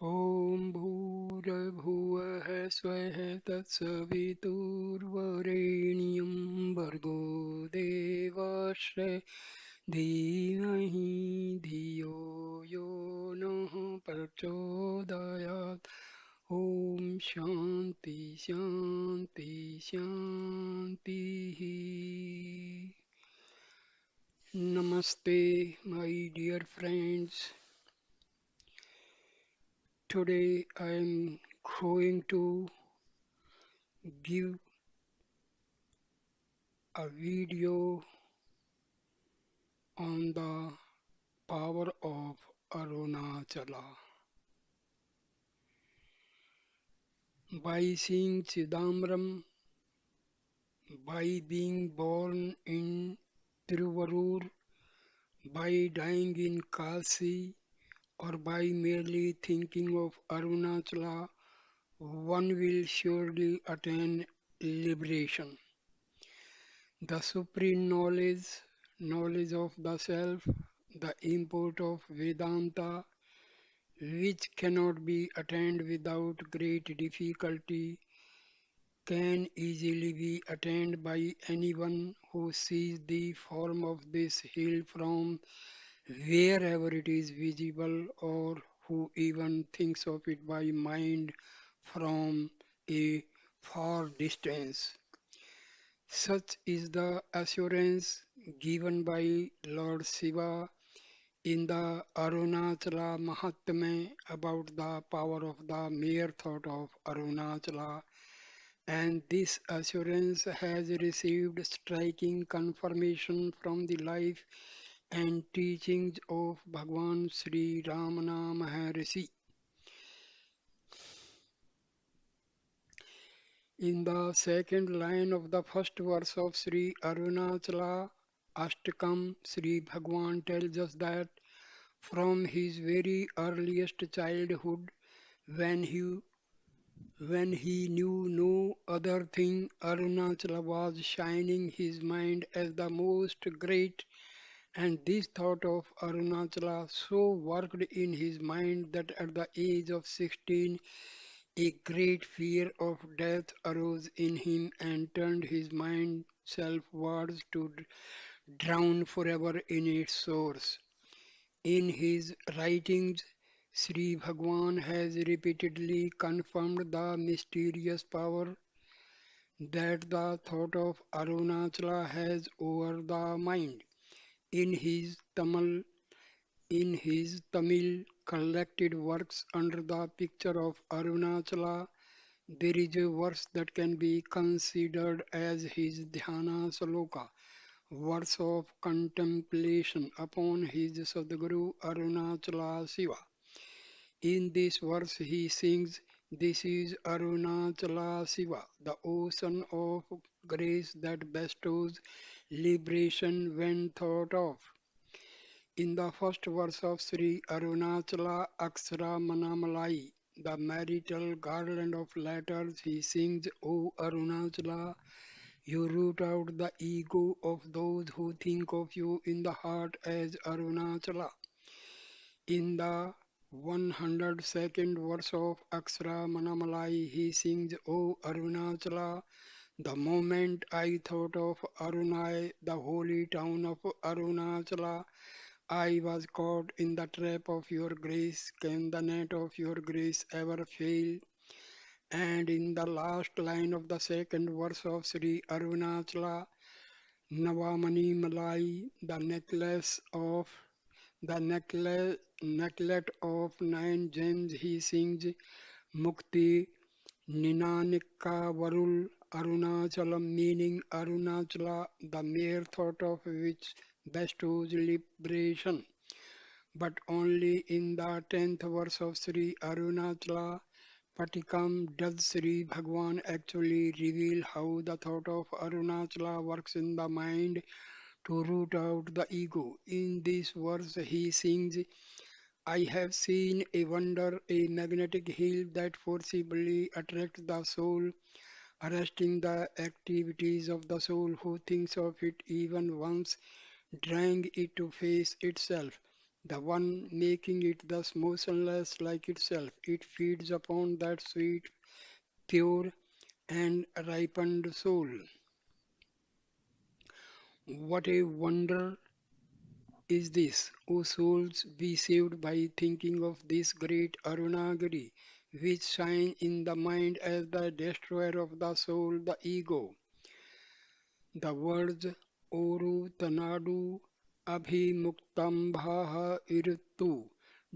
ॐ भूर्भुवः स्वः तत्सवितुर्वरेण्यं भर्गो देवस्य धीमहि धियो यो नः प्रचोदयात्। ॐ शान्ति शान्ति शान्तिः। Namaste, my dear friends. Today I am going to give a video on the power of Arunachala. By seeing Chidambaram, by being born in Tiruvarur, by dying in Kasi, or by merely thinking of Arunachala, one will surely attain liberation. The supreme knowledge, knowledge of the self, the import of Vedanta, which cannot be attained without great difficulty, can easily be attained by anyone who sees the form of this hill from wherever it is visible, or who even thinks of it by mind from a far distance. Such is the assurance given by Lord Shiva in the Arunachala Mahatmya about the power of the mere thought of Arunachala, and this assurance has received striking confirmation from the life and teachings of Bhagwan Sri Ramana Maharishi. In the second line of the first verse of Sri Arunachala Ashtakam, Sri Bhagwan tells us that from his very earliest childhood, when he when he knew no other thing, Arunachala was shining his mind as the most great, and this thought of Arunachala so worked in his mind that at the age of 16, a great fear of death arose in him and turned his mind selfwards to drown forever in its source. In his writings, Sri Bhagwan has repeatedly confirmed the mysterious power that the thought of Arunachala has over the mind. In his Tamil collected works under the picture of Arunachala, there is a verse that can be considered as his Dhyana Sloka, verse of contemplation upon his Sadguru Arunachala Shiva. In this verse he sings, "This is Arunachala Shiva, the ocean of grace that bestows liberation when thought of." In the first verse of Sri Arunachala Manammalai, the marital garland of letters, he sings, "O Arunachala, you root out the ego of those who think of you in the heart as Arunachala." In the 102nd verse of Manammalai, he sings, "O Arunachala, the moment I thought of Arunai, the holy town of Arunachala, I was caught in the trap of your grace. Can the net of your grace ever fail?" And in the last line of the second verse of Sri Arunachala Navamani Malai, the necklet of nine gems, he sings, "Mukti Ninanika Varul Arunachalam," meaning Arunachala, the mere thought of which bestows liberation. But only in the 10th verse of Sri Arunachala Patikam does Sri Bhagwan actually reveal how the thought of Arunachala works in the mind to root out the ego. In this verse he sings, "I have seen a wonder, a magnetic hill that forcibly attracts the soul, arresting the activities of the soul who thinks of it even once, drawing it to face itself. the one making it thus motionless like itself. It feeds upon that sweet, pure, and ripened soul. What a wonder is this, O souls, be saved by thinking of this great Arunagari, which shines in the mind as the destroyer of the soul, the ego. The words Oru Tanadu Abhimuktam Irittu,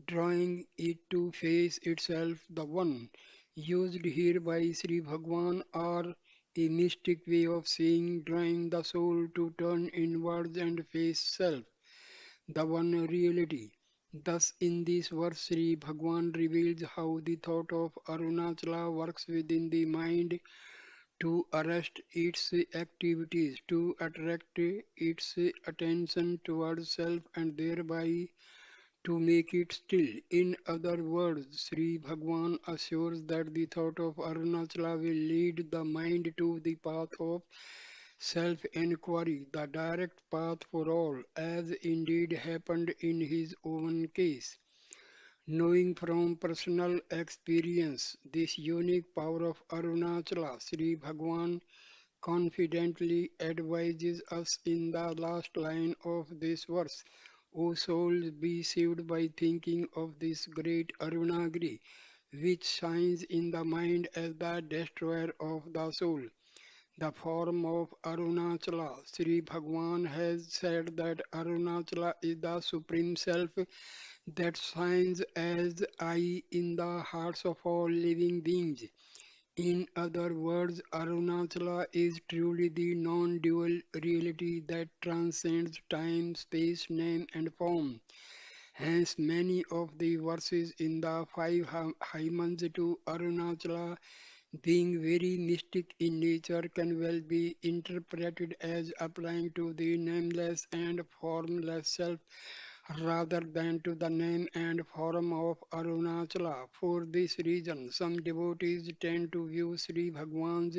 drawing it to face itself, the one, used here by Sri Bhagwan, are a mystic way of seeing, drawing the soul to turn inwards and face self, the one reality. Thus, in this verse, Sri Bhagwan reveals how the thought of Arunachala works within the mind to arrest its activities, to attract its attention towards self, and thereby to make it still. In other words, Sri Bhagwan assures that the thought of Arunachala will lead the mind to the path of self inquiry, the direct path for all, as indeed happened in his own case. Knowing from personal experience this unique power of Arunachala, Sri Bhagwan confidently advises us in the last line of this verse. O souls, be saved by thinking of this great Arunagiri, which shines in the mind as the destroyer of the soul. The form of Arunachala. Sri Bhagwan has said that Arunachala is the Supreme Self that shines as I in the hearts of all living beings. In other words, Arunachala is truly the non-dual reality that transcends time, space, name and form. Hence, many of the verses in the five hymns to Arunachala, being very mystic in nature, can well be interpreted as applying to the nameless and formless self rather than to the name and form of Arunachala. For this reason, some devotees tend to view Sri Bhagwan's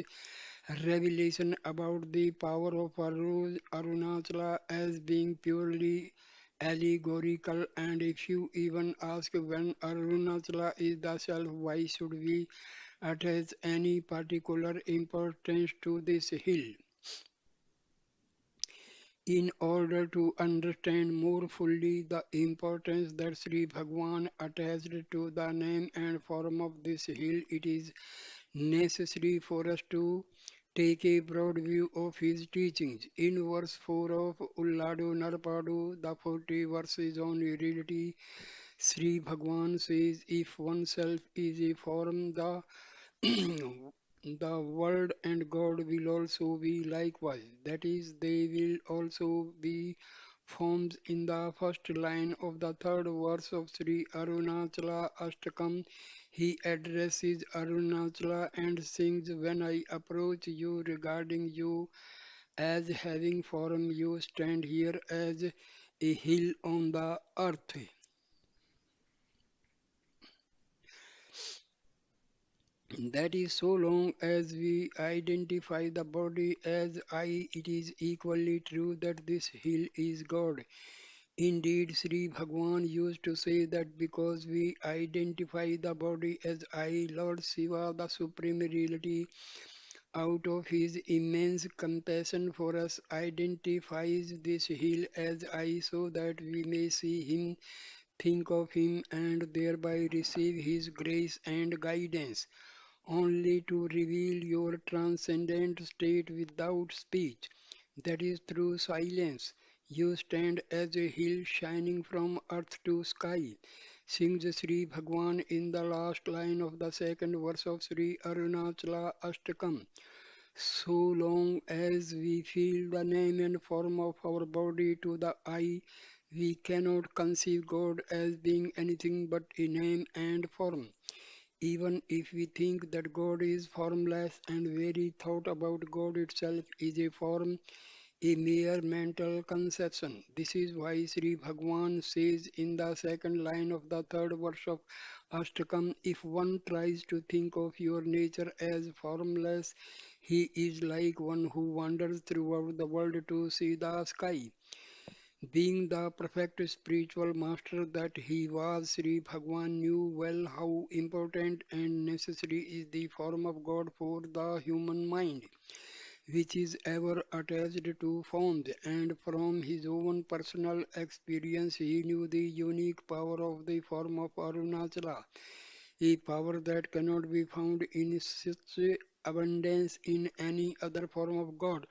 revelation about the power of Arunachala as being purely allegorical, and if you even ask when Arunachala is the self, why should we attach any particular importance to this hill? In order to understand more fully the importance that Sri Bhagwan attached to the name and form of this hill, it is necessary for us to take a broad view of his teachings. In verse 4 of Ulladu Narpadu, the 40 verses on reality, Sri Bhagwan says, if oneself is a form, the the world and God will also be likewise. That is, they will also be forms. In the first line of the third verse of Sri Arunachala Ashtakam, he addresses Arunachala and sings, when I approach you regarding you as having form, you stand here as a hill on the earth. That is, so long as we identify the body as I, it is equally true that this hill is God. Indeed, Sri Bhagwan used to say that because we identify the body as I, Lord Shiva, the Supreme Reality, out of his immense compassion for us, identifies this hill as I so that we may see him, think of him, and thereby receive his grace and guidance only to reveal your transcendent state without speech. That is through silence. You stand as a hill shining from earth to sky. Sings Sri Bhagwan in the last line of the second verse of Sri Arunachala Ashtakam. So long as we feel the name and form of our body to the eye, we cannot conceive God as being anything but a name and form. Even if we think that God is formless and very thought about God itself is a form, a mere mental conception. This is why Sri Bhagwan says in the second line of the third verse of Ashtakam, if one tries to think of your nature as formless, he is like one who wanders throughout the world to see the sky. Being the perfect spiritual master that he was, Sri Bhagwan knew well how important and necessary is the form of God for the human mind, which is ever attached to forms, and from his own personal experience he knew the unique power of the form of Arunachala, a power that cannot be found in such abundance in any other form of God,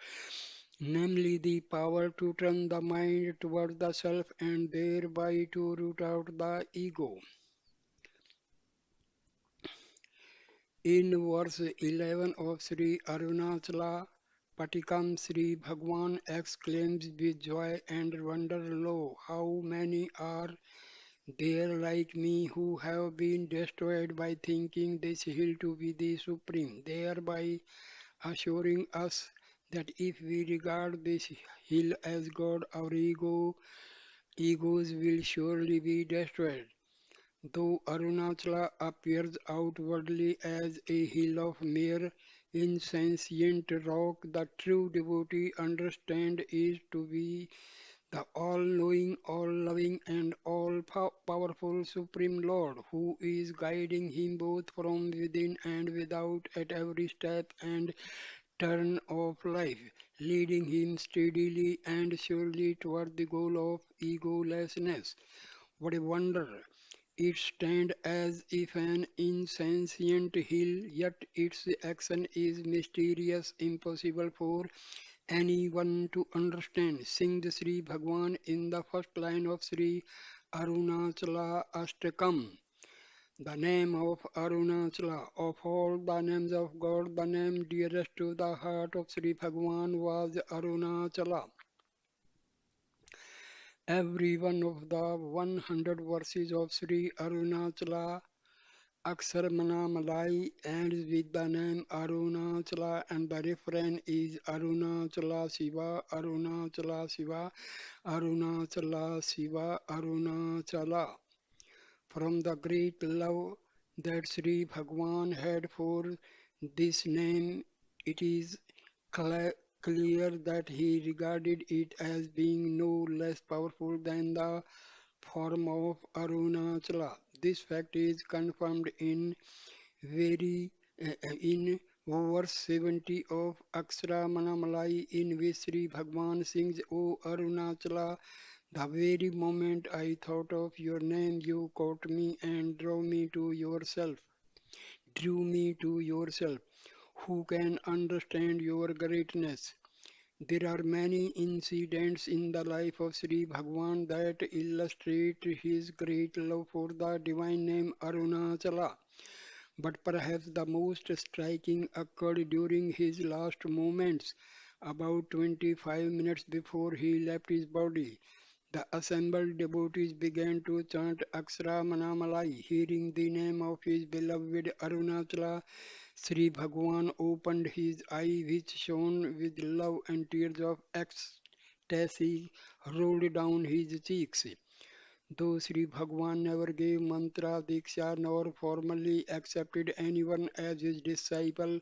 namely the power to turn the mind toward the self and thereby to root out the ego. In verse 11 of Sri Arunachala Patikam, Sri Bhagwan exclaims with joy and wonder, Lo, how many are there like me who have been destroyed by thinking this hill to be the supreme, thereby assuring us that if we regard this hill as God, our egos will surely be destroyed. Though Arunachala appears outwardly as a hill of mere insentient rock, the true devotee understands it to be the all-knowing, all-loving, and all-powerful Supreme Lord, who is guiding him both from within and without at every step and turn of life, leading him steadily and surely toward the goal of egolessness. What a wonder! It stands as if an insentient hill, yet its action is mysterious, impossible for anyone to understand. Sing the Sri Bhagwan in the first line of Sri Arunachala Ashtakam. The name of Arunachala, of all the names of God, the name dearest to the heart of Sri Bhagwan was Arunachala. Every one of the 100 verses of Sri Arunachala Aksharamanammalai ends with the name Arunachala and the refrain is Arunachala Shiva, Arunachala Shiva, Arunachala Shiva, Arunachala. From the great love that Sri Bhagwan had for this name, it is clear that he regarded it as being no less powerful than the form of Arunachala. This fact is confirmed very in verse 70 of Aksharamanammalai, in which Sri Bhagwan sings, O Arunachala, the very moment I thought of your name, you caught me and drew me to yourself. Who can understand your greatness? There are many incidents in the life of Sri Bhagwan that illustrate his great love for the divine name Arunachala. But perhaps the most striking occurred during his last moments, about 25 minutes before he left his body. The assembled devotees began to chant Akshara Manamalai, hearing the name of his beloved Arunachala. Sri Bhagwan opened his eye, which shone with love, and tears of ecstasy rolled down his cheeks. Though Sri Bhagwan never gave mantra diksha nor formally accepted anyone as his disciple,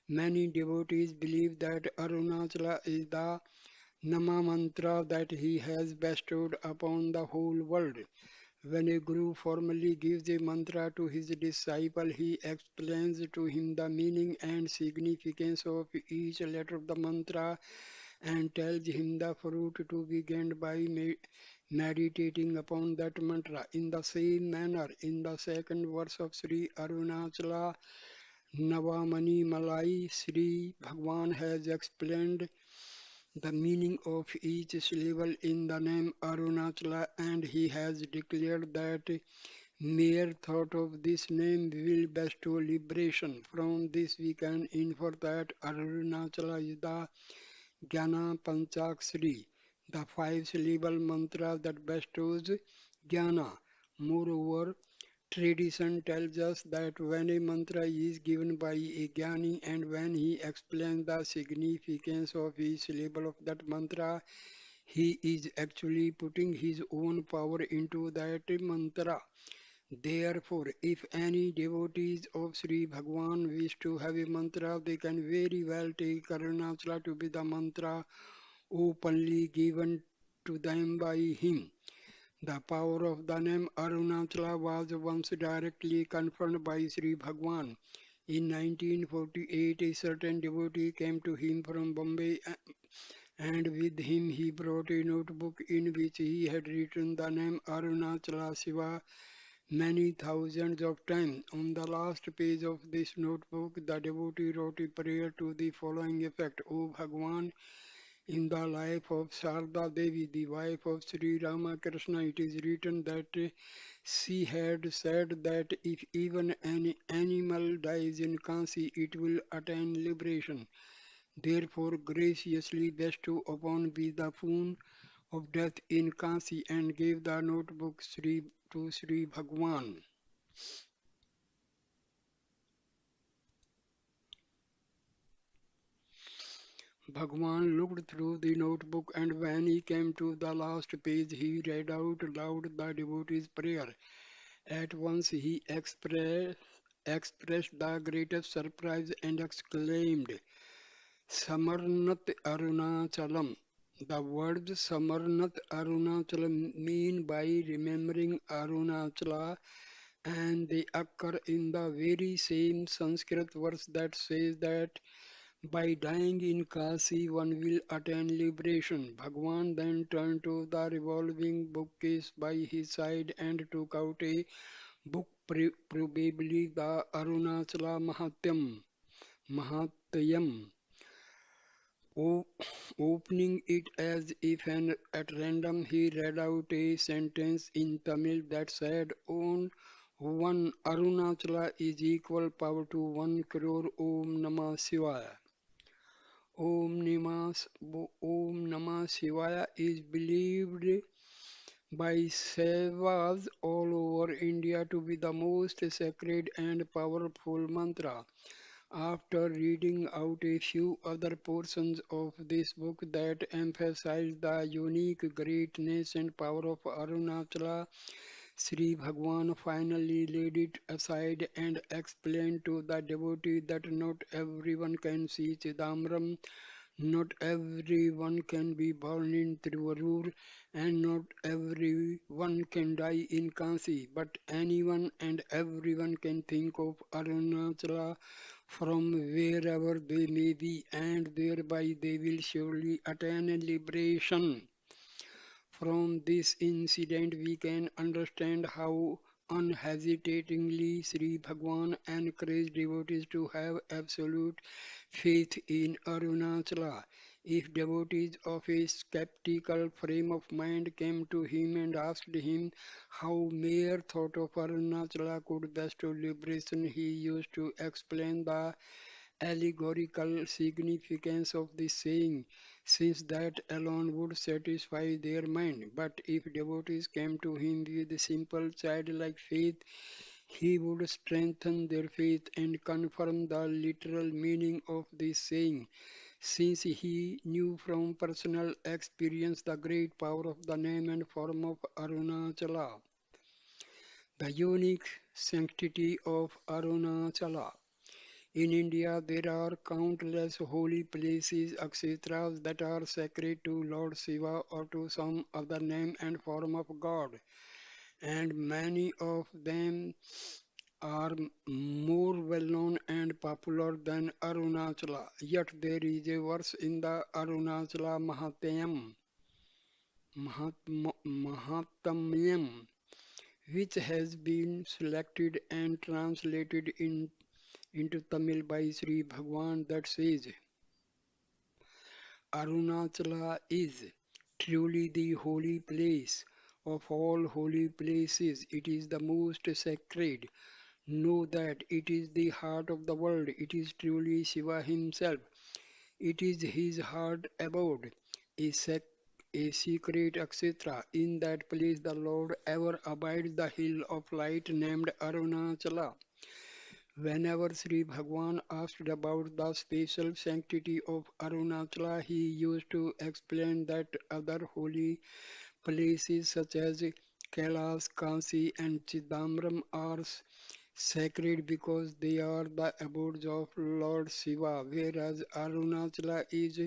many devotees believe that Arunachala is the Nama mantra that he has bestowed upon the whole world. When a guru formally gives a mantra to his disciple, he explains to him the meaning and significance of each letter of the mantra and tells him the fruit to be gained by meditating upon that mantra. In the same manner, in the second verse of Sri Arunachala Navamani Malai, Sri Bhagwan has explained the meaning of each syllable in the name Arunachala, and he has declared that mere thought of this name will bestow liberation. From this we can infer that Arunachala is the Jnana Panchakshari, the five-syllable mantra that bestows jnana. Moreover, tradition tells us that when a mantra is given by a jnani and when he explains the significance of each syllable of that mantra, he is actually putting his own power into that mantra. Therefore, if any devotees of Sri Bhagwan wish to have a mantra, they can very well take Arunachala to be the mantra openly given to them by him. The power of the name Arunachala was once directly confirmed by Sri Bhagwan. In 1948, a certain devotee came to him from Bombay and with him he brought a notebook in which he had written the name Arunachala Shiva many thousands of times. On the last page of this notebook, the devotee wrote a prayer to the following effect: O Bhagwan, in the life of Sarda Devi, the wife of Sri Ramakrishna, it is written that she had said that if even an animal dies in Kansi, it will attain liberation. Therefore, graciously bestow upon me the boon of death in Kansi and gave the notebook to Sri Bhagwan. Bhagwan looked through the notebook and when he came to the last page, he read out loud the devotee's prayer. At once he expressed the greatest surprise and exclaimed, Samarnat Arunachalam. The words Samarnat Arunachalam mean by remembering Arunachala and they occur in the very same Sanskrit verse that says that by dying in Kasi one will attain liberation. Bhagwan then turned to the revolving bookcase by his side and took out a book, probably the Arunachala Mahatyam. O- Opening it as if at random, he read out a sentence in Tamil that said, On one Arunachala is equal power to 1 crore Om Namah Shivaya. Om Namah Shivaya is believed by Sevas all over India to be the most sacred and powerful mantra. After reading out a few other portions of this book that emphasize the unique greatness and power of Arunachala, Sri Bhagwan finally laid it aside and explained to the devotee that not everyone can see Chidambaram, not everyone can be born in Tiruvarur, and not everyone can die in Kansi, but anyone and everyone can think of Arunachala from wherever they may be, and thereby they will surely attain liberation. From this incident, we can understand how unhesitatingly Sri Bhagwan encouraged devotees to have absolute faith in Arunachala. If devotees of a skeptical frame of mind came to him and asked him how mere thought of Arunachala could bestow liberation, he used to explain the allegorical significance of this saying, since that alone would satisfy their mind. But if devotees came to him with simple childlike faith, he would strengthen their faith and confirm the literal meaning of this saying, since he knew from personal experience the great power of the name and form of Arunachala. The unique sanctity of Arunachala. In India, there are countless holy places, etc., that are sacred to Lord Shiva or to some other name and form of God, and many of them are more well known and popular than Arunachala. Yet there is a verse in the Arunachala Mahatmyam, which has been selected and translated into Tamil by Sri Bhagwan that says, Arunachala is truly the holy place of all holy places. It is the most sacred. Know that it is the heart of the world. It is truly Shiva himself. It is his heart abode, a, a secret, etc. In that place the Lord ever abides the hill of light named Arunachala. Whenever Sri Bhagwan asked about the special sanctity of Arunachala, he used to explain that other holy places such as Kailas, Kansi, and Chidambaram are sacred because they are the abodes of Lord Shiva, whereas Arunachala is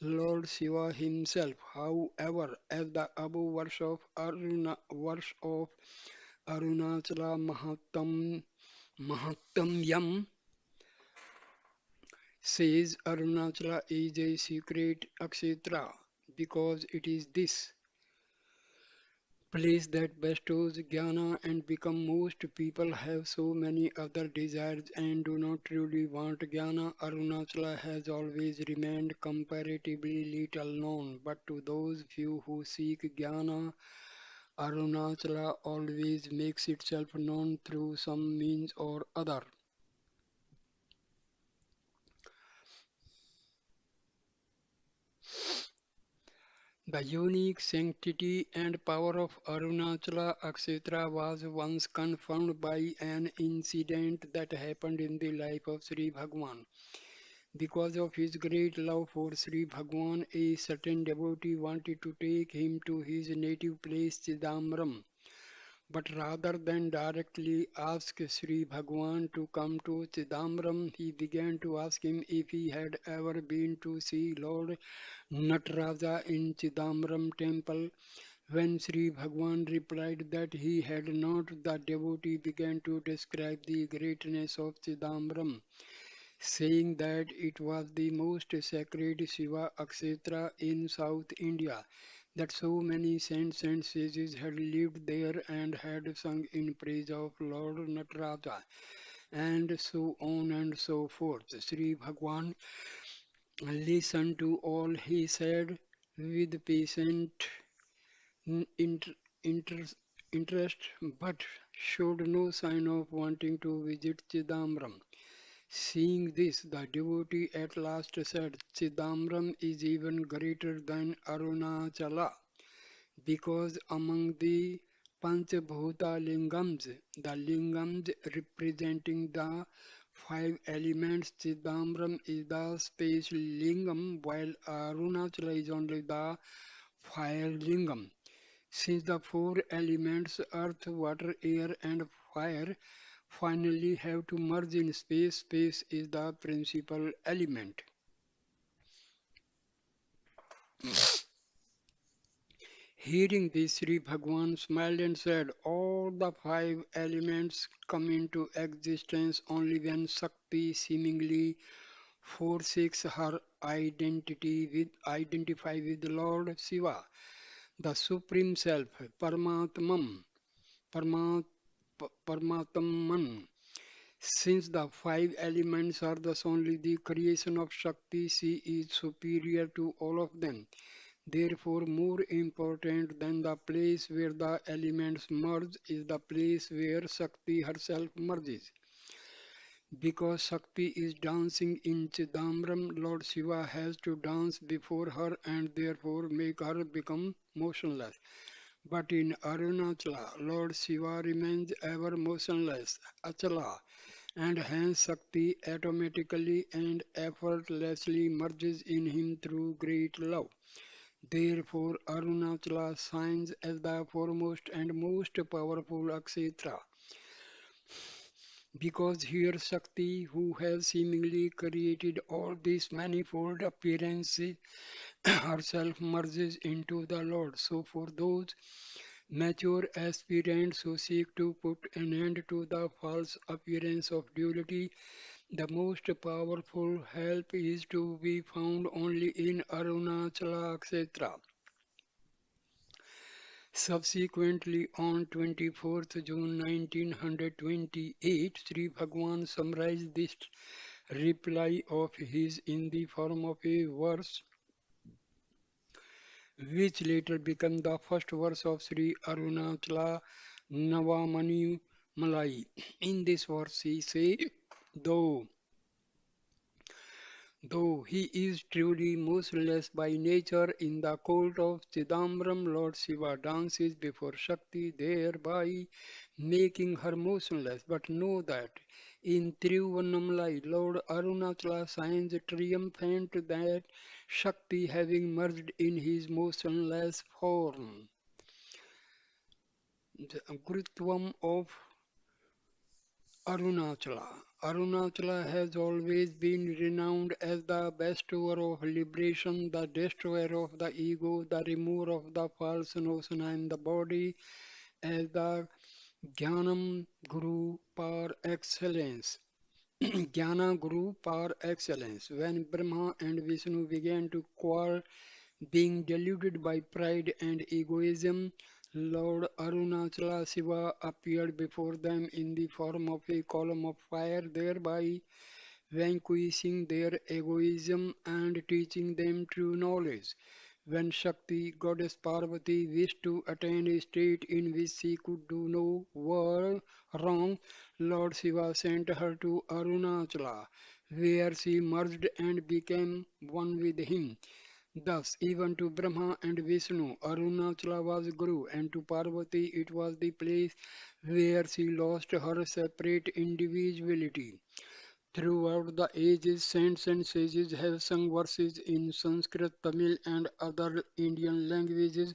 Lord Shiva himself. However, as the above verse of Arunachala Mahatmyam says, Arunachala is a secret Akshetra because it is this place that bestows jnana and become most people have so many other desires and do not truly want jnana. Arunachala has always remained comparatively little known, but to those few who seek jnana, Arunachala always makes itself known through some means or other. The unique sanctity and power of Arunachala Akshetra was once confirmed by an incident that happened in the life of Sri Bhagwan. Because of his great love for Sri Bhagwan, a certain devotee wanted to take him to his native place Chidambaram. But rather than directly ask Sri Bhagwan to come to Chidambaram, he began to ask him if he had ever been to see Lord Nataraja in Chidambaram temple. When Sri Bhagwan replied that he had not, the devotee began to describe the greatness of Chidambaram, saying that it was the most sacred Shiva Akshetra in South India, that so many saints and sages had lived there and had sung in praise of Lord Nataraja, and so on and so forth. Sri Bhagwan listened to all he said with patient int- inter- interest, but showed no sign of wanting to visit Chidambaram. Seeing this, the devotee at last said, Chidambaram is even greater than Arunachala, because among the Panchabhuta Lingams, the Lingams representing the five elements, Chidambaram is the space Lingam, while Arunachala is only the fire Lingam. Since the four elements, earth, water, air, and fire, finally have to merge in space, space is the principal element. Hearing this, Sri Bhagwan smiled and said, all the five elements come into existence only when Shakti seemingly forsakes her identify with Lord Shiva, the Supreme Self, Paramatman, Paramat, Paramatman. Since the five elements are thus only the creation of Shakti, she is superior to all of them. Therefore, more important than the place where the elements merge is the place where Shakti herself merges. Because Shakti is dancing in Chidambaram, Lord Shiva has to dance before her and therefore make her become motionless. But in Arunachala, Lord Shiva remains ever motionless, Achala, and hence Shakti automatically and effortlessly merges in him through great love. Therefore, Arunachala shines as the foremost and most powerful Akshetra. Because here Shakti, who has seemingly created all these manifold appearances, herself merges into the Lord. So, for those mature aspirants who seek to put an end to the false appearance of duality, the most powerful help is to be found only in Arunachala Kshetra. Subsequently, on 24th June 1928, Sri Bhagwan summarized this reply of his in the form of a verse which later became the first verse of Sri Arunachala Navamani Malai. In this verse he says, though Though he is truly motionless by nature, in the court of Chidambaram, Lord Shiva dances before Shakti, thereby making her motionless. But know that in Tiruvannamalai, Lord Arunachala shines triumphant that Shakti having merged in his motionless form. The Gurutvam of Arunachala. Arunachala has always been renowned as the bestower of liberation, the destroyer of the ego, the remover of the false notion in the body, as the Jnanam Guru par excellence. Jnana Guru par excellence. When Brahma and Vishnu began to quarrel, being deluded by pride and egoism, Lord Arunachala Shiva appeared before them in the form of a column of fire, thereby vanquishing their egoism and teaching them true knowledge. When Shakti, goddess Parvati, wished to attain a state in which she could do no wrong, Lord Shiva sent her to Arunachala, where she merged and became one with him. Thus, even to Brahma and Vishnu, Arunachala was Guru, and to Parvati it was the place where she lost her separate individuality. Throughout the ages, saints and sages have sung verses in Sanskrit, Tamil, and other Indian languages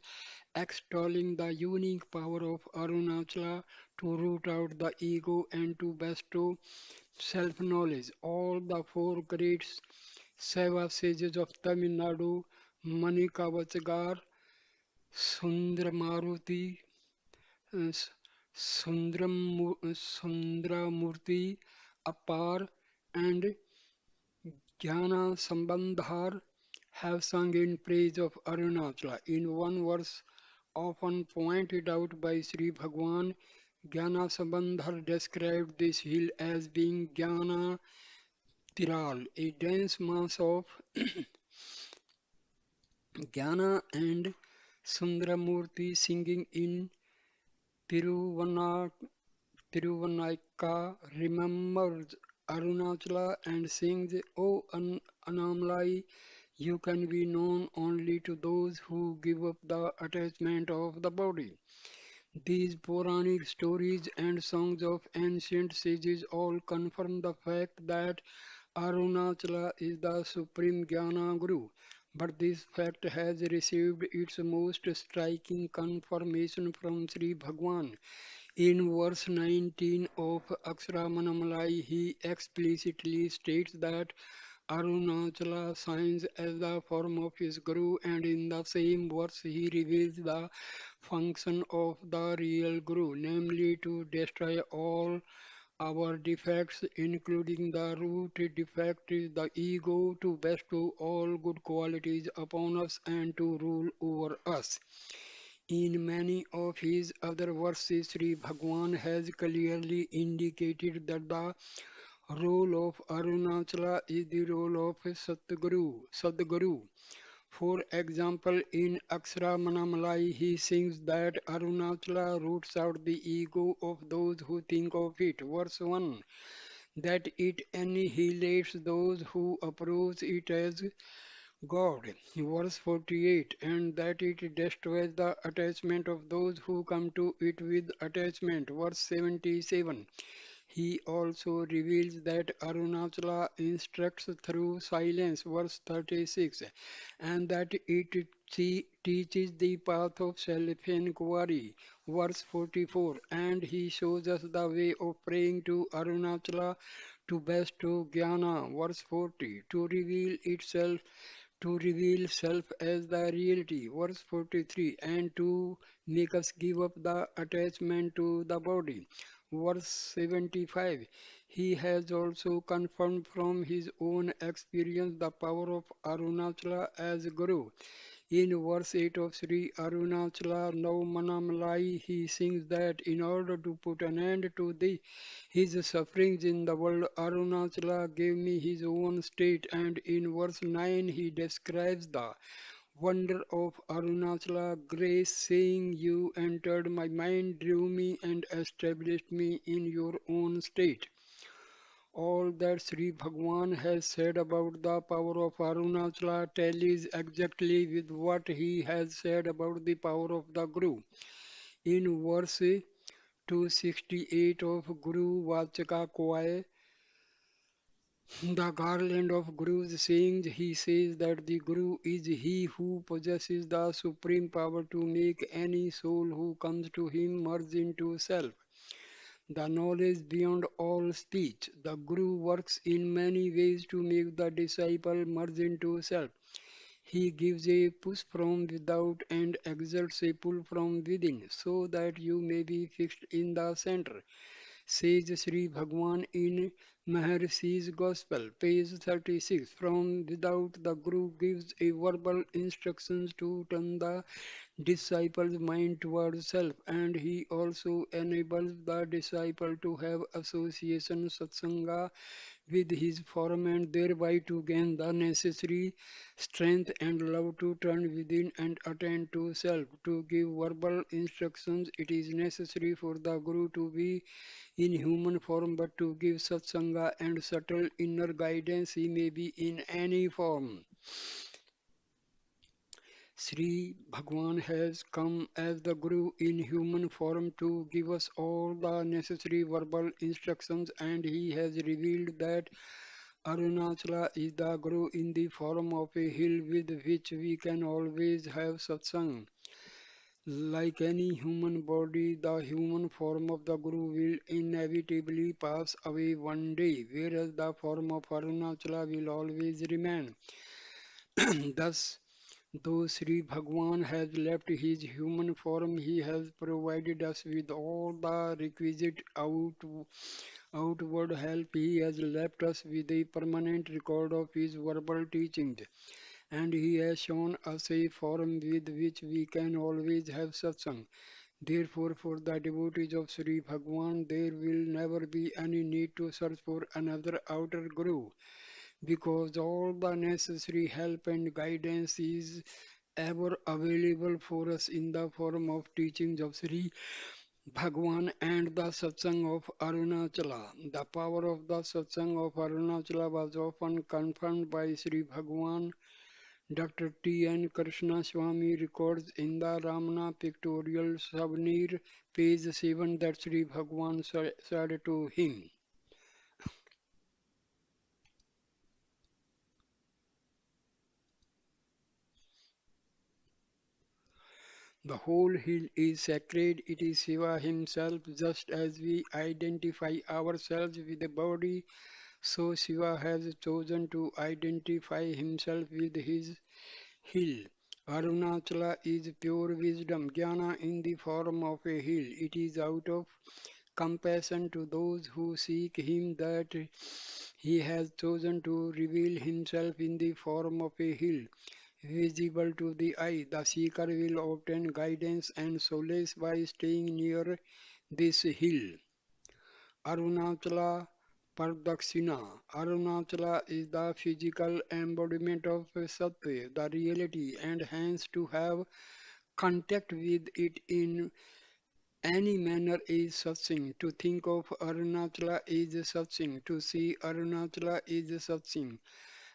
extolling the unique power of Arunachala to root out the ego and to bestow self knowledge. All the four great Saiva sages of Tamil Nadu, Manikavachgar, Sundramaruti, S- Sundramurti, Apar, and Jnana Sambandhar have sung in praise of Arunachala. In one verse, often pointed out by Sri Bhagwan, Jnana Sambandhar described this hill as being Jnana Tiral, a dense mass of Jnana, and Sundramurti singing in Tiruvanna, Tiruvannaika remembers Arunachala and sings, O Annamalai, you can be known only to those who give up the attachment of the body. These Puranic stories and songs of ancient sages all confirm the fact that Arunachala is the supreme Jnana Guru. But this fact has received its most striking confirmation from Sri Bhagwan. In verse 19 of Aksharamanamlai, he explicitly states that Arunachala signs as the form of his Guru, and in the same verse he reveals the function of the real Guru, namely to destroy all our defects, including the root defect is the ego, to bestow all good qualities upon us and to rule over us. In many of his other verses, Sri Bhagwan has clearly indicated that the role of Arunachala is the role of Sadguru. For example, in Aksharamanamlai, he sings that Arunachala roots out the ego of those who think of it. Verse 1, that it annihilates those who approach it as God. Verse 48, and that it destroys the attachment of those who come to it with attachment. Verse 77, he also reveals that Arunachala instructs through silence, verse 36, and that it teaches the path of self-inquiry, verse 44, and he shows us the way of praying to Arunachala to bestow jnana, verse 40, to reveal self as the reality, verse 43, and to make us give up the attachment to the body, verse 75. He has also confirmed from his own experience the power of Arunachala as Guru. In verse 8 of Sri Arunachala Naumanamalai, he sings that in order to put an end to his sufferings in the world, Arunachala gave me his own state, and in verse 9 he describes the wonder of Arunachala grace, saying, you entered my mind, drew me, and established me in your own state. All that Sri Bhagwan has said about the power of Arunachala tallies exactly with what he has said about the power of the Guru. In verse 268 of Guru Vachaka Koai, the garland of Guru's sayings, he says that the Guru is he who possesses the supreme power to make any soul who comes to him merge into self. the knowledge beyond all speech. The Guru works in many ways to make the disciple merge into self. He gives a push from without and exerts a pull from within, so that you may be fixed in the center, says Sri Bhagwan in Maharishi's Gospel, page 36. From without, the Guru gives a verbal instructions to turn the disciple's mind towards self, and he also enables the disciple to have association satsanga with his form and thereby to gain the necessary strength and love to turn within and attend to self. To give verbal instructions, it is necessary for the Guru to be in human form, but to give satsanga and subtle inner guidance, he may be in any form. Sri Bhagwan has come as the Guru in human form to give us all the necessary verbal instructions, and he has revealed that Arunachala is the Guru in the form of a hill with which we can always have satsang. Like any human body, the human form of the Guru will inevitably pass away one day, whereas the form of Arunachala will always remain. Thus, though Sri Bhagwan has left his human form, he has provided us with all the requisite outward help. He has left us with a permanent record of his verbal teachings, and he has shown us a form with which we can always have satsang. Therefore, for the devotees of Sri Bhagwan, there will never be any need to search for another outer guru, because all the necessary help and guidance is ever available for us in the form of teachings of Sri Bhagwan and the satsang of Arunachala. The power of the satsang of Arunachala was often confirmed by Sri Bhagwan. Dr. T. N. Krishna Swami records in the Ramana pictorial souvenir, page 7, that Sri Bhagwan said to him, "The whole hill is sacred, it is Shiva himself, just as we identify ourselves with the body, so Shiva has chosen to identify himself with his hill. Arunachala is pure wisdom, jnana in the form of a hill. It is out of compassion to those who seek him that he has chosen to reveal himself in the form of a hill, visible to the eye. The seeker will obtain guidance and solace by staying near this hill. Arunachala Pardakshina. Arunachala is the physical embodiment of Sattva, the reality, and hence to have contact with it in any manner is satsang. To think of Arunachala is satsang. To see Arunachala is satsang.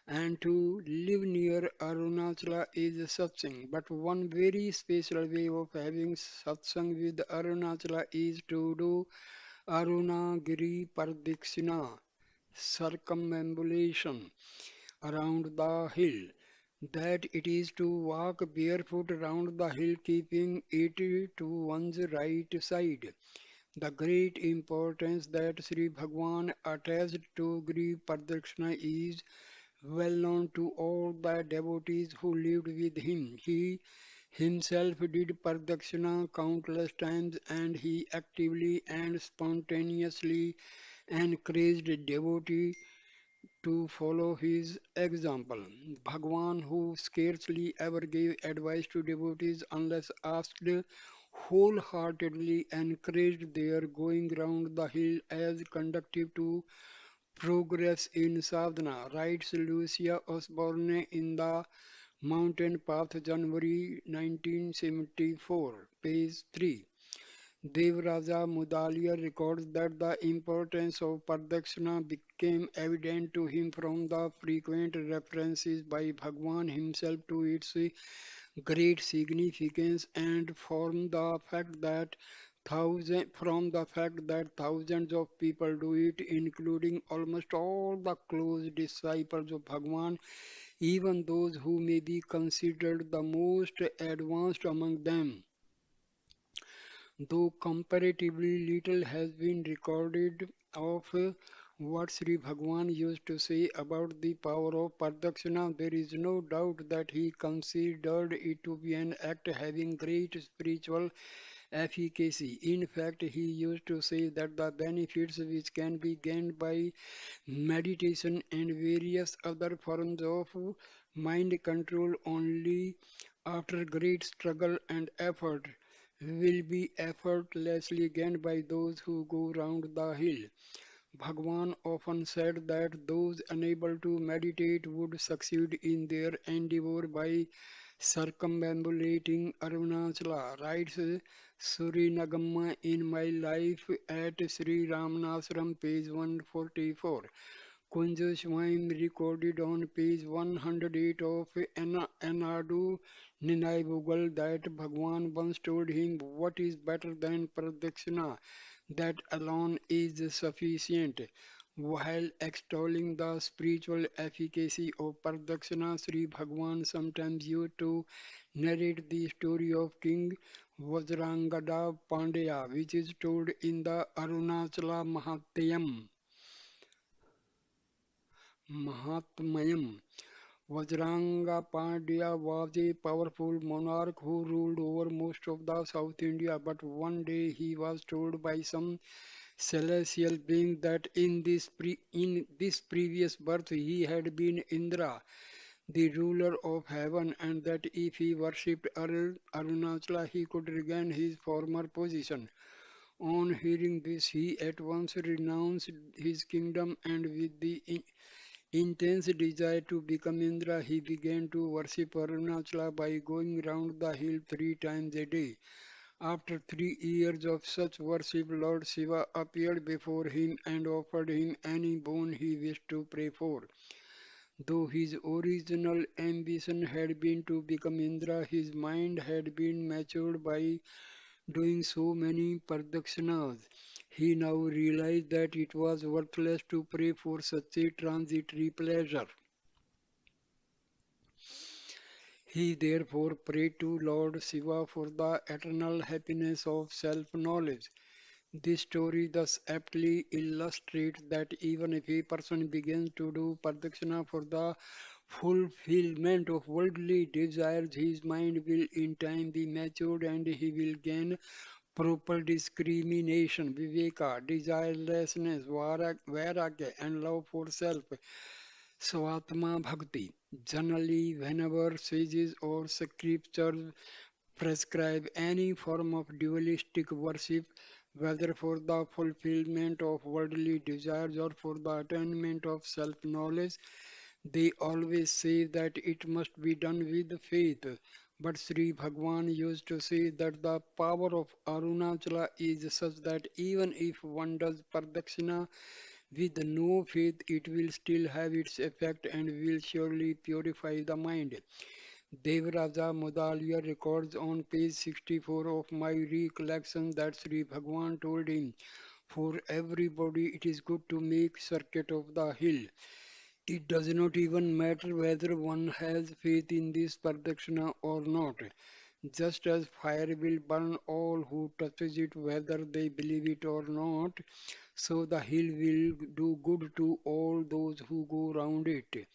And to live near Arunachala is satsang. But one very special way of having satsang with Arunachala is to do Arunagiri Pardikshina, circumambulation around the hill. That it is to walk barefoot around the hill, keeping it to one's right side. The great importance that Sri Bhagwan attached to Giri Pardakshina is well known to all the devotees who lived with him. He himself did Pardakshina countless times, and he actively and spontaneously encouraged devotees to follow his example. Bhagwan, who scarcely ever gave advice to devotees unless asked, wholeheartedly encouraged their going round the hill as conducive to progress in sadhana, writes Lucia Osborne in the Mountain Path, January 1974, page 3. Devraja Mudaliar records that the importance of Pardakshina became evident to him from the frequent references by Bhagwan himself to its great significance, and from the fact that thousands of people do it, including almost all the close disciples of Bhagwan, even those who may be considered the most advanced among them. though comparatively little has been recorded of what Sri Bhagwan used to say about the power of Pradakshina, there is no doubt that he considered it to be an act having great spiritual efficacy. In fact, he used to say that the benefits which can be gained by meditation and various other forms of mind control only after great struggle and effort will be effortlessly gained by those who go round the hill. Bhagwan often said that those unable to meditate would succeed in their endeavor by circumambulating Arunachala, writes Surinagamma in My Life at Sri Ramanashram, page 144. Kunja Swaim recorded on page 108 of Anadu Ninai Bhugal that Bhagwan once told him, "What is better than Pradakshina? That alone is sufficient." While extolling the spiritual efficacy of Pradakshina, Sri Bhagwan sometimes used to narrate the story of King Vajrangada Pandya, which is told in the Arunachala Mahatmayam. Vajranga Pandya was a powerful monarch who ruled over most of the South India, but one day he was told by some celestial being that in this previous birth he had been Indra, the ruler of heaven, and that if he worshipped Arunachala he could regain his former position. On hearing this, he at once renounced his kingdom and with the intense desire to become Indra, he began to worship Arunachala by going round the hill 3 times a day. After 3 years of such worship, Lord Shiva appeared before him and offered him any boon he wished to pray for. Though his original ambition had been to become Indra, his mind had been matured by doing so many pradakshinas. He now realized that it was worthless to pray for such a transitory pleasure. He therefore prayed to Lord Shiva for the eternal happiness of self-knowledge. This story thus aptly illustrates that even if a person begins to do pradakshina for the fulfillment of worldly desires, his mind will in time be matured and he will gain proper discrimination, viveka, desirelessness, vairagya, and love for self. Svatma Bhakti. Generally, whenever sages or scriptures prescribe any form of dualistic worship, whether for the fulfillment of worldly desires or for the attainment of self knowledge, they always say that it must be done with faith. But Sri Bhagwan used to say that the power of Arunachala is such that even if one does Pradakshina with no faith, it will still have its effect and will surely purify the mind. Devaraja Mudaliar records on page 64 of my recollection that Sri Bhagwan told him, "For everybody it is good to make circuit of the hill. It does not even matter whether one has faith in this pradakshina or not. Just as fire will burn all who touches it whether they believe it or not, so the hill will do good to all those who go round it.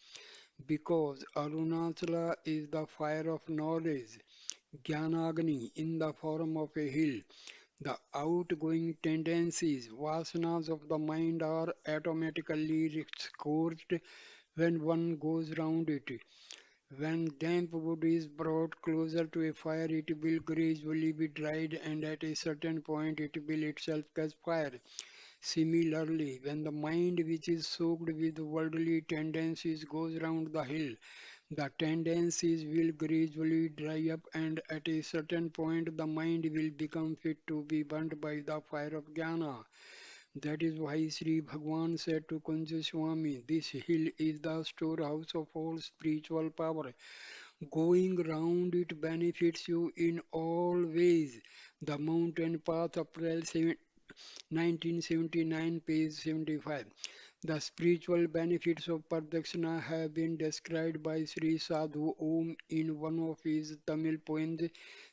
Because Arunachala is the fire of knowledge, Jnanagni in the form of a hill. The outgoing tendencies, vasanas of the mind are automatically scorched when one goes round it. When damp wood is brought closer to a fire, it will gradually be dried and at a certain point it will itself catch fire. Similarly, when the mind which is soaked with worldly tendencies goes round the hill, the tendencies will gradually dry up and at a certain point the mind will become fit to be burnt by the fire of jnana. That is why Sri Bhagwan said to Kunja Swami, "This hill is the storehouse of all spiritual power. Going round it benefits you in all ways." The Mountain Path, April 1979, page 75. The spiritual benefits of Pradakshina have been described by Sri Sadhu Om in one of his Tamil poems,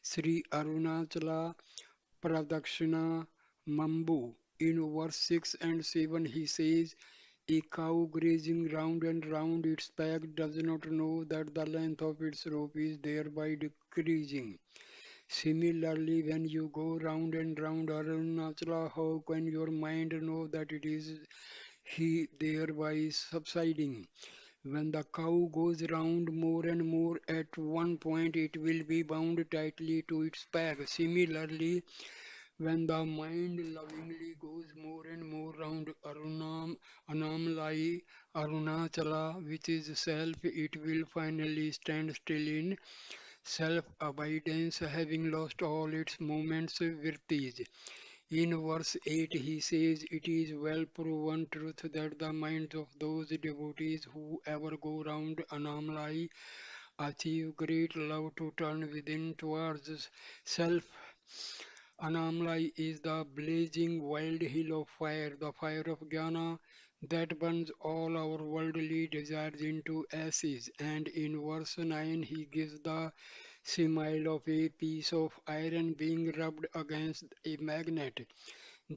Sri Arunachala Pradakshina Mambu. In verse 6 and 7, he says, a cow grazing round and round its pack does not know that the length of its rope is thereby decreasing. Similarly, when you go round and round Arunachala, how can your mind know that it is he thereby subsiding? When the cow goes round more and more, at one point it will be bound tightly to its pack. Similarly, when the mind lovingly goes more and more round Anamlai, Arunachala, which is self, it will finally stand still in self-abidance, having lost all its moments virtues. In verse 8 he says, it is well proven truth that the minds of those devotees who ever go round Anamlai achieve great love to turn within towards self. Anamlai is the blazing wild hill of fire, the fire of jnana that burns all our worldly desires into ashes. And in verse 9 he gives the simile of a piece of iron being rubbed against a magnet.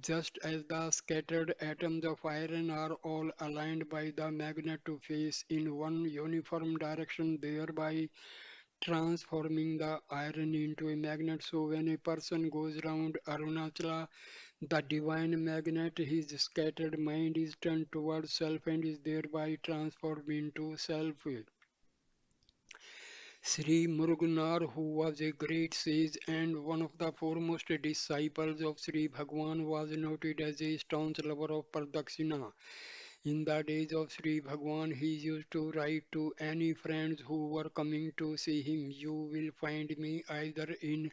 Just as the scattered atoms of iron are all aligned by the magnet to face in one uniform direction, thereby transforming the iron into a magnet. So when a person goes round Arunachala, the divine magnet, his scattered mind is turned towards self and is thereby transformed into self. Sri Muruganar, who was a great sage and one of the foremost disciples of Sri Bhagwan, was noted as a staunch lover of Pradakshina. In the days of Sri Bhagwan, he used to write to any friends who were coming to see him, you will find me either in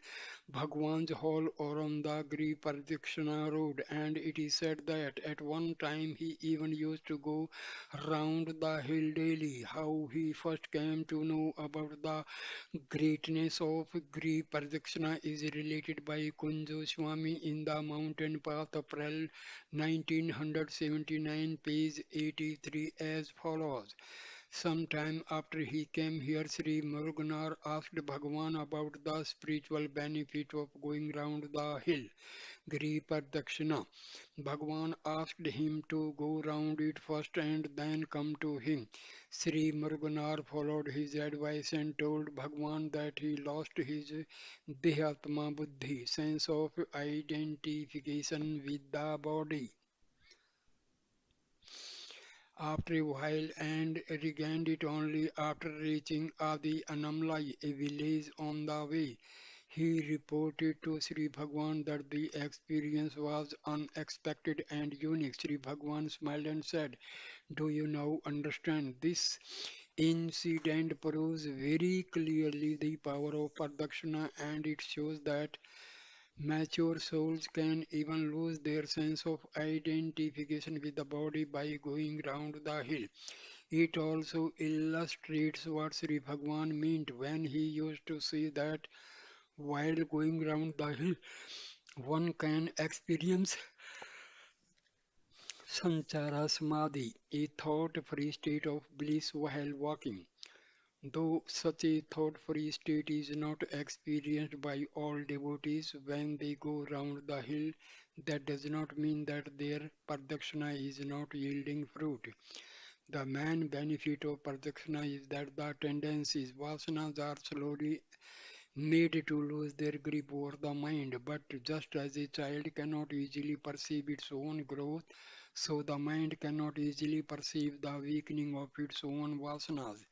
Bhagwan's hall or on the Gri Pradakshina road. And it is said that at one time he even used to go round the hill daily. How he first came to know about the greatness of Gri Pradakshina is related by Kunjo Swami in the Mountain Path, April 1979, page 83 as follows. Sometime after he came here, Sri Muruganar asked Bhagwan about the spiritual benefit of going round the hill. Giri Pradakshina. Bhagwan asked him to go round it first and then come to him. Sri Muruganar followed his advice and told Bhagwan that he lost his Dehatma Buddhi, sense of identification with the body, after a while and regained it only after reaching Adi Anamlai, a village on the way. He reported to Sri Bhagwan that the experience was unexpected and unique. Sri Bhagwan smiled and said, do you now understand? This incident proves very clearly the power of Pradakshina and it shows that mature souls can even lose their sense of identification with the body by going round the hill. It also illustrates what Sri Bhagwan meant when he used to say that while going round the hill, one can experience sanchara samadhi, a thought-free state of bliss while walking. Though such a thought-free state is not experienced by all devotees when they go round the hill, that does not mean that their pradakshina is not yielding fruit. The main benefit of pradakshina is that the tendencies, vasanas, are slowly made to lose their grip over the mind. But just as a child cannot easily perceive its own growth, so the mind cannot easily perceive the weakening of its own vasanas.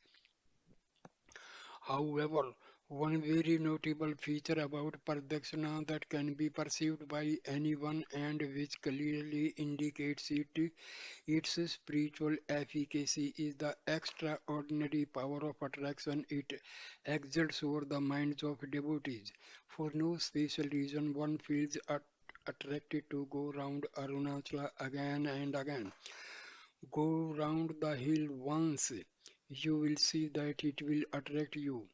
However, one very notable feature about Pradakshina that can be perceived by anyone and which clearly indicates its spiritual efficacy is the extraordinary power of attraction it exerts over the minds of devotees. For no special reason, one feels attracted to go round Arunachala again and again. Go round the hill once, you will see that it will attract you,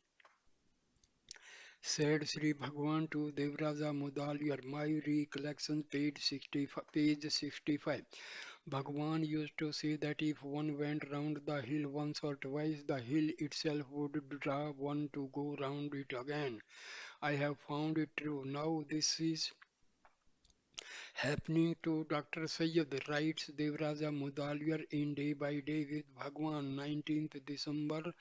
said Sri Bhagwan to Devraja Mudaliar. My recollection, page 65. Bhagwan used to say that if one went round the hill once or twice, the hill itself would draw one to go round it again. I have found it true. Now this is happening to Dr. Sayyid, writes Devraja Mudaliar in Day by Day with Bhagwan, 19th December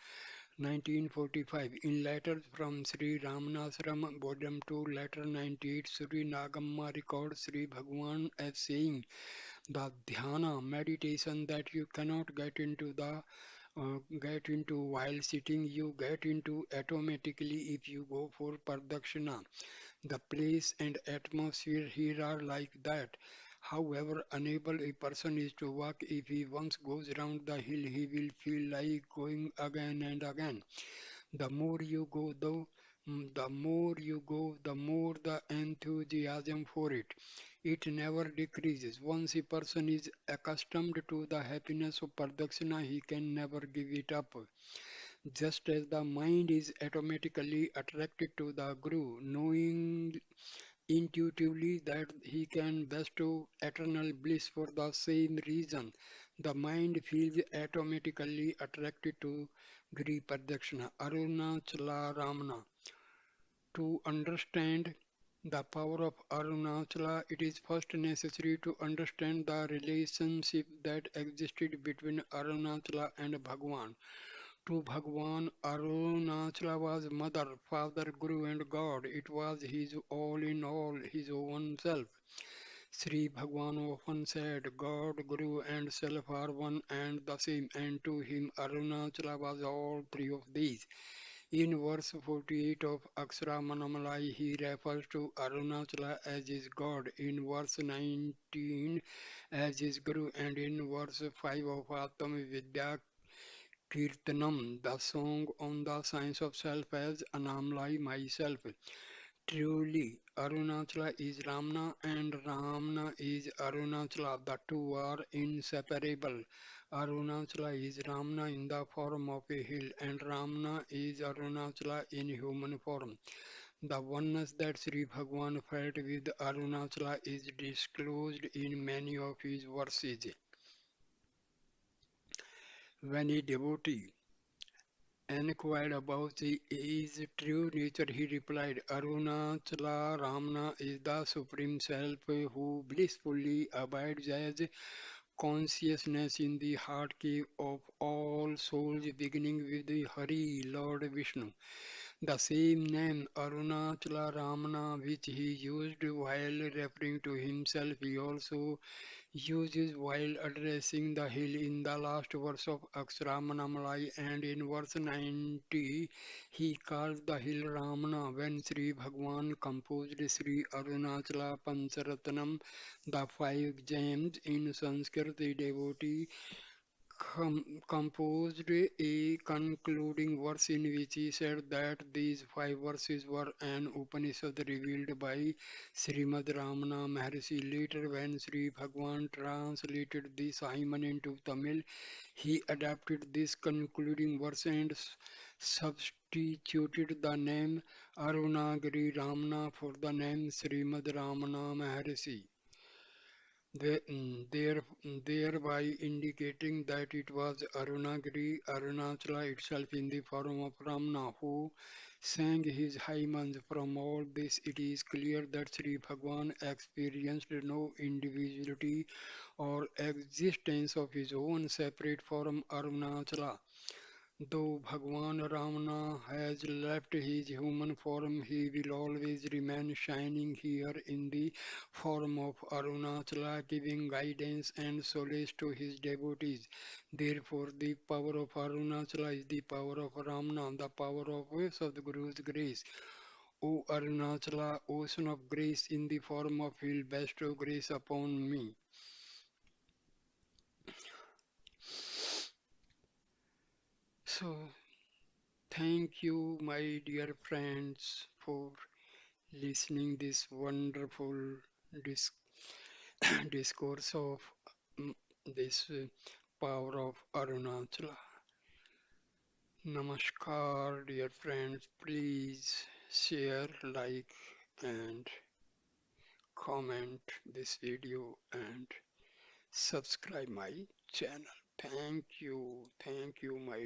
1945. In letters from Sri Ramanasram, Volume 2, Letter 98, Sri Nagamma records Sri Bhagwan as saying, the dhyana meditation that you cannot get into while sitting, you get into automatically if you go for pradakshina. The place and atmosphere here are like that. However unable a person is to walk, if he once goes round the hill, he will feel like going again and again. The more you go, the more the enthusiasm for it. It never decreases. Once a person is accustomed to the happiness of pradakshina, he can never give it up. Just as the mind is automatically attracted to the guru, knowing intuitively that he can bestow eternal bliss for the same reason, the mind feels automatically attracted to Giri Pradakshina, Arunachala Ramana. To understand the power of Arunachala, it is first necessary to understand the relationship that existed between Arunachala and Bhagwan. To Bhagwan, Arunachala was mother, father, guru, and God. It was his all in all, his own self. Sri Bhagwan often said, God, Guru, and self are one and the same, and to him Arunachala was all three of these. In verse 48 of Aksharamanammalai, he refers to Arunachala as his God, in verse 19 as his Guru, and in verse 5 of Atma Vidya Kirtanam, the song on the science of self as Anamlai, myself. Truly, Arunachala is Ramana and Ramana is Arunachala. The two are inseparable. Arunachala is Ramana in the form of a hill and Ramana is Arunachala in human form. The oneness that Sri Bhagwan felt with Arunachala is disclosed in many of his verses. When a devotee inquired about his true nature, he replied, Arunachala Ramana is the Supreme Self who blissfully abides as consciousness in the heart cave of all souls, beginning with the Hari, Lord Vishnu. The same name, Arunachala Ramana, which he used while referring to himself, he also uses while addressing the hill in the last verse of Aksharamanammalai, and in verse 90 he calls the hill Ramana. When Sri Bhagwan composed Sri Arunachala Pancharatnam, the five gems in Sanskrit, the devotee composed a concluding verse in which he said that these five verses were an Upanishad revealed by Srimad Ramana Maharshi. Later, when Sri Bhagwan translated this Haiman into Tamil, he adapted this concluding verse and substituted the name Arunagiri Ramana for the name Srimad Ramana Maharshi, thereby indicating that it was Arunagiri, Arunachala itself in the form of Ramana who sang his hymns. From all this, it is clear that Sri Bhagwan experienced no individuality or existence of his own separate from Arunachala. Though Bhagwan Ramana has left his human form, he will always remain shining here in the form of Arunachala, giving guidance and solace to his devotees. Therefore, the power of Arunachala is the power of Ramana, the power of Sadguru's grace. O Arunachala, ocean of grace in the form of Hill, bestow grace upon me. So, thank you, my dear friends, for listening this wonderful dis- discourse of mm, this power of Arunachala. Namaskar, dear friends. Please share, like, and comment this video and subscribe my channel. Thank you, my